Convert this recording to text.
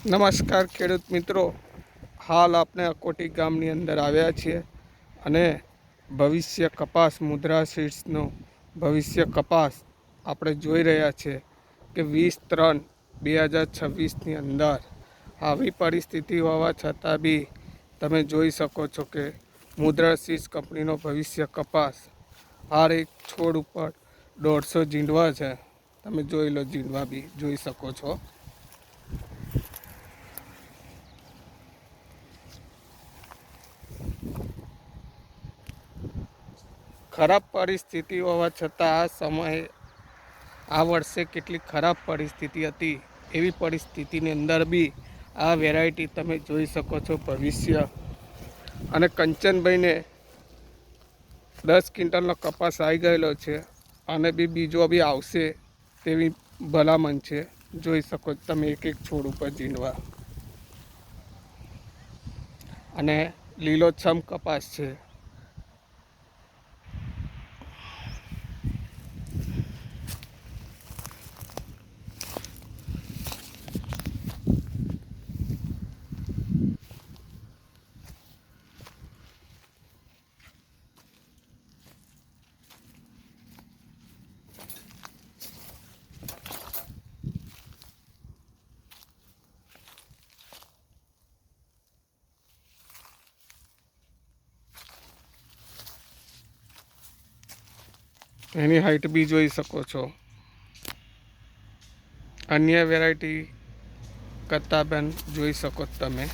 નમસ્કાર ખેડૂત મિત્રો, હાલ આપણે અકોટી ગામની અંદર આવ્યા છીએ અને ભવિષ્ય કપાસ મુદ્રા સીડ્સનો ભવિષ્ય કપાસ આપણે જોઈ રહ્યા છીએ કે 20/3/2026ની અંદર આવી પરિસ્થિતિ હોવા છતાં બી તમે જોઈ શકો છો કે મુદ્રા સીડ્સ કંપનીનો ભવિષ્ય કપાસ હર એક છોડ ઉપર 150 ઝીંડવા છે. તમે જોઈ લો, ઝીંડવા બી જોઈ શકો છો. ખરાબ પરિસ્થિતિ હોવા છતાં આ સમયે આ વર્ષે કેટલી ખરાબ પરિસ્થિતિ હતી, એવી પરિસ્થિતિની અંદર બી આ વેરાયટી તમે જોઈ શકો છો ભવિષ્ય. અને કંચનભાઈને 10 ક્વિન્ટલનો કપાસ આવી ગયેલો છે અને બીજો બી આવશે તેવી ભલામણ છે. જોઈ શકો તમે એક એક છોડ ઉપર ઝીંડવા અને લીલોછમ કપાસ છે. એની હાઈટ બી જોઈ શકો છો. અન્ય વેરાયટી કરતાં પણ જોઈ શકો તમે.